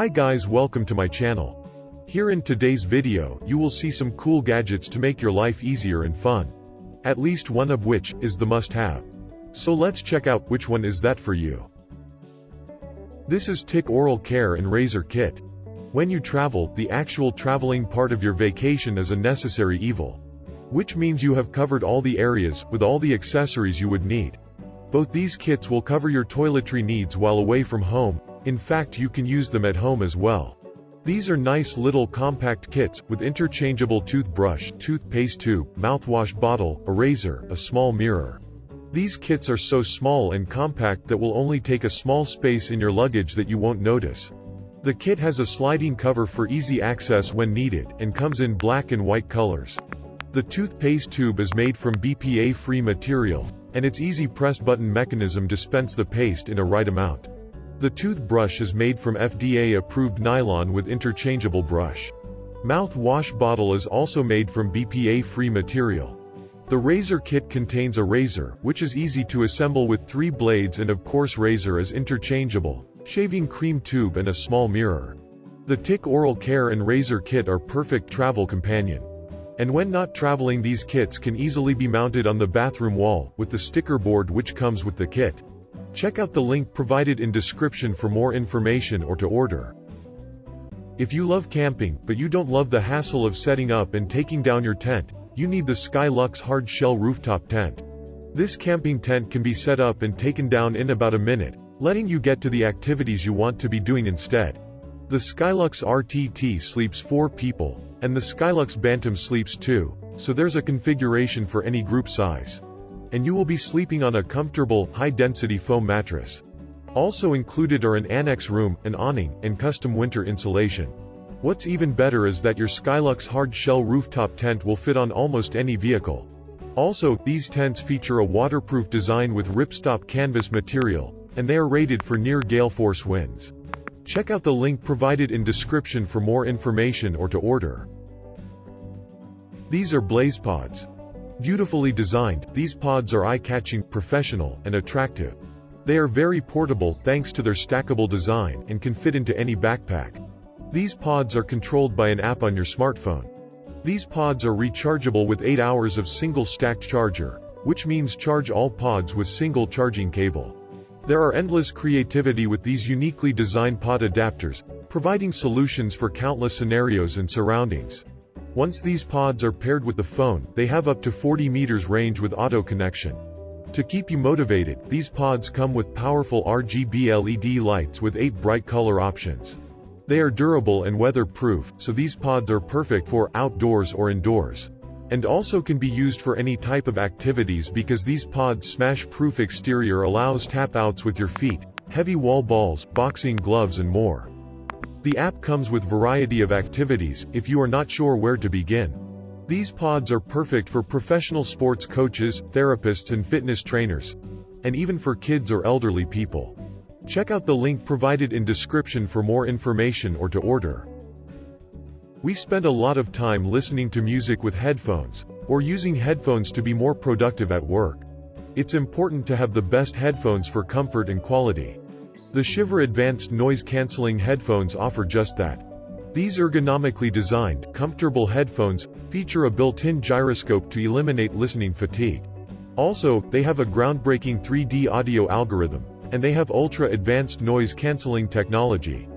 Hi guys, welcome to my channel. Here in today's video, you will see some cool gadgets to make your life easier and fun. At least one of which is the must-have. So let's check out which one is that for you. This is TIC Oral Care and Razor Kit. When you travel, the actual traveling part of your vacation is a necessary evil. Which means you have covered all the areas, with all the accessories you would need. Both these kits will cover your toiletry needs while away from home. In fact, you can use them at home as well. These are nice little compact kits, with interchangeable toothbrush, toothpaste tube, mouthwash bottle, a razor, a small mirror. These kits are so small and compact that will only take a small space in your luggage that you won't notice. The kit has a sliding cover for easy access when needed, and comes in black and white colors. The toothpaste tube is made from BPA-free material, and its easy press button mechanism dispenses the paste in a right amount. The toothbrush is made from FDA-approved nylon with interchangeable brush. Mouthwash bottle is also made from BPA-free material. The razor kit contains a razor, which is easy to assemble with 3 blades, and of course razor is interchangeable, shaving cream tube, and a small mirror. The TIC Oral Care and Razor Kit are perfect travel companion. And when not traveling, these kits can easily be mounted on the bathroom wall, with the sticker board which comes with the kit. Check out the link provided in description for more information or to order. If you love camping, but you don't love the hassle of setting up and taking down your tent, you need the SkyLux Hard-Shell Rooftop Tent. This camping tent can be set up and taken down in about a minute, letting you get to the activities you want to be doing instead. The SkyLux RTT sleeps 4 people, and the SkyLux Bantam sleeps 2, so there's a configuration for any group size. And you will be sleeping on a comfortable, high-density foam mattress. Also included are an annex room, an awning, and custom winter insulation. What's even better is that your SkyLux Hard-Shell Rooftop Tent will fit on almost any vehicle. Also, these tents feature a waterproof design with ripstop canvas material, and they are rated for near gale force winds. Check out the link provided in description for more information or to order. These are BlazePods. Beautifully designed, these pods are eye-catching, professional, and attractive. They are very portable thanks to their stackable design, and can fit into any backpack. These pods are controlled by an app on your smartphone. These pods are rechargeable with 8 hours of single stacked charger, which means charge all pods with single charging cable. There are endless creativity with these uniquely designed pod adapters, providing solutions for countless scenarios and surroundings. Once these pods are paired with the phone, they have up to 40 meters range with auto connection. To keep you motivated, these pods come with powerful RGB LED lights with 8 bright color options. They are durable and weatherproof, so these pods are perfect for outdoors or indoors. And also can be used for any type of activities because these pods' smash-proof exterior allows tap-outs with your feet, heavy wall balls, boxing gloves, and more. The app comes with variety of activities, if you are not sure where to begin. These pods are perfect for professional sports coaches, therapists, and fitness trainers. And even for kids or elderly people. Check out the link provided in description for more information or to order. We spend a lot of time listening to music with headphones, or using headphones to be more productive at work. It's important to have the best headphones for comfort and quality. The Shiver advanced noise-canceling headphones offer just that. These ergonomically designed, comfortable headphones feature a built-in gyroscope to eliminate listening fatigue. Also, they have a groundbreaking 3D audio algorithm, and they have ultra-advanced noise-canceling technology.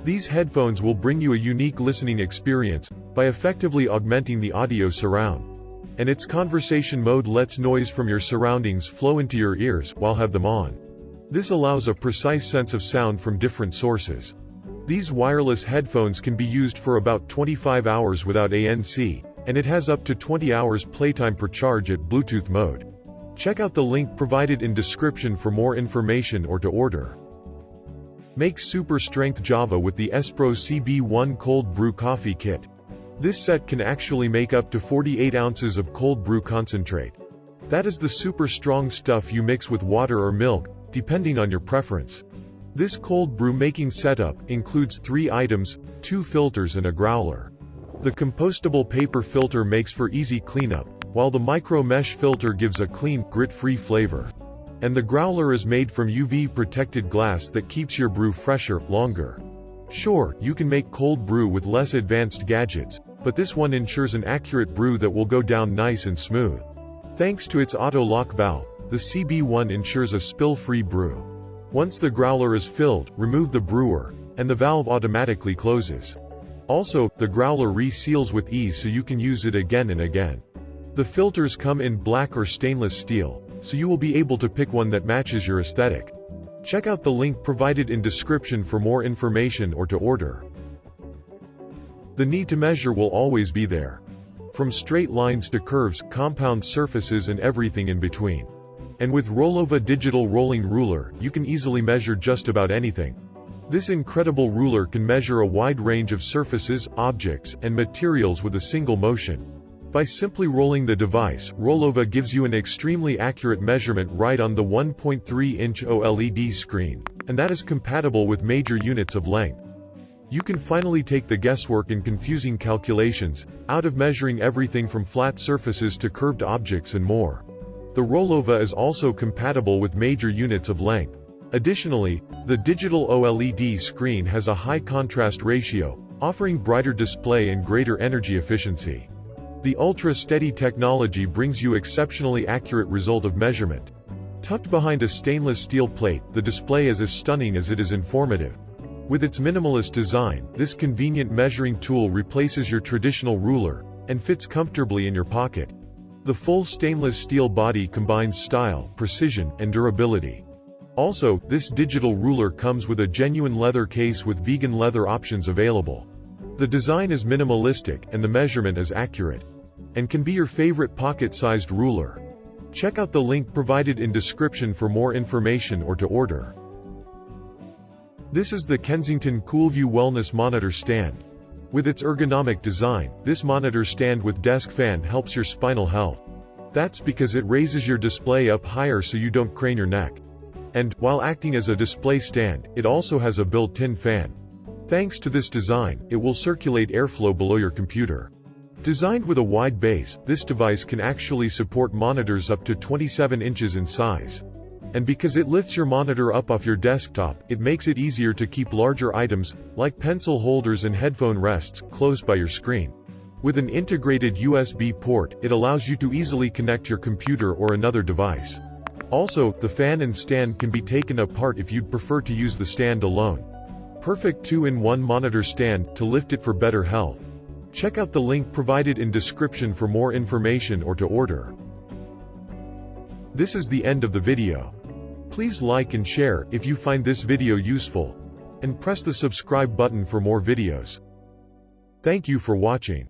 These headphones will bring you a unique listening experience by effectively augmenting the audio surround. And its conversation mode lets noise from your surroundings flow into your ears while have them on. This allows a precise sense of sound from different sources. These wireless headphones can be used for about 25 hours without ANC, and it has up to 20 hours playtime per charge at Bluetooth mode. Check out the link provided in description for more information or to order. Make super strength Java with the Espro CB1 Cold Brew Coffee Kit. This set can actually make up to 48 ounces of cold brew concentrate. That is the super strong stuff you mix with water or milk, depending on your preference. This cold brew making setup includes 3 items, 2 filters, and a growler. The compostable paper filter makes for easy cleanup, while the micro mesh filter gives a clean, grit-free flavor. And the growler is made from UV-protected glass that keeps your brew fresher, longer. Sure, you can make cold brew with less advanced gadgets, but this one ensures an accurate brew that will go down nice and smooth. Thanks to its auto-lock valve, the CB1 ensures a spill-free brew. Once the growler is filled, remove the brewer, and the valve automatically closes. Also, the growler re-seals with ease so you can use it again and again. The filters come in black or stainless steel, so you will be able to pick one that matches your aesthetic. Check out the link provided in description for more information or to order. The need to measure will always be there. From straight lines to curves, compound surfaces and everything in between. And with Rollova Digital Rolling Ruler, you can easily measure just about anything. This incredible ruler can measure a wide range of surfaces, objects, and materials with a single motion. By simply rolling the device, Rollova gives you an extremely accurate measurement right on the 1.3-inch OLED screen, and that is compatible with major units of length. You can finally take the guesswork and confusing calculations out of measuring everything from flat surfaces to curved objects and more. The Rollova is also compatible with major units of length. Additionally, the digital OLED screen has a high contrast ratio, offering brighter display and greater energy efficiency. The ultra-steady technology brings you exceptionally accurate result of measurement. Tucked behind a stainless steel plate, the display is as stunning as it is informative. With its minimalist design, this convenient measuring tool replaces your traditional ruler, and fits comfortably in your pocket. The full stainless steel body combines style, precision, and durability. Also, this digital ruler comes with a genuine leather case with vegan leather options available. The design is minimalistic, and the measurement is accurate. And can be your favorite pocket-sized ruler. Check out the link provided in description for more information or to order. This is the Kensington CoolView Wellness Monitor Stand. With its ergonomic design, this monitor stand with desk fan helps your spinal health. That's because it raises your display up higher so you don't crane your neck. And, while acting as a display stand, it also has a built-in fan. Thanks to this design, it will circulate airflow below your computer. Designed with a wide base, this device can actually support monitors up to 27 inches in size. And because it lifts your monitor up off your desktop, it makes it easier to keep larger items, like pencil holders and headphone rests, close by your screen. With an integrated USB port, it allows you to easily connect your computer or another device. Also, the fan and stand can be taken apart if you'd prefer to use the stand alone. Perfect 2-in-1 monitor stand to lift it for better health. Check out the link provided in description for more information or to order. This is the end of the video. Please like and share if you find this video useful, and press the subscribe button for more videos. Thank you for watching.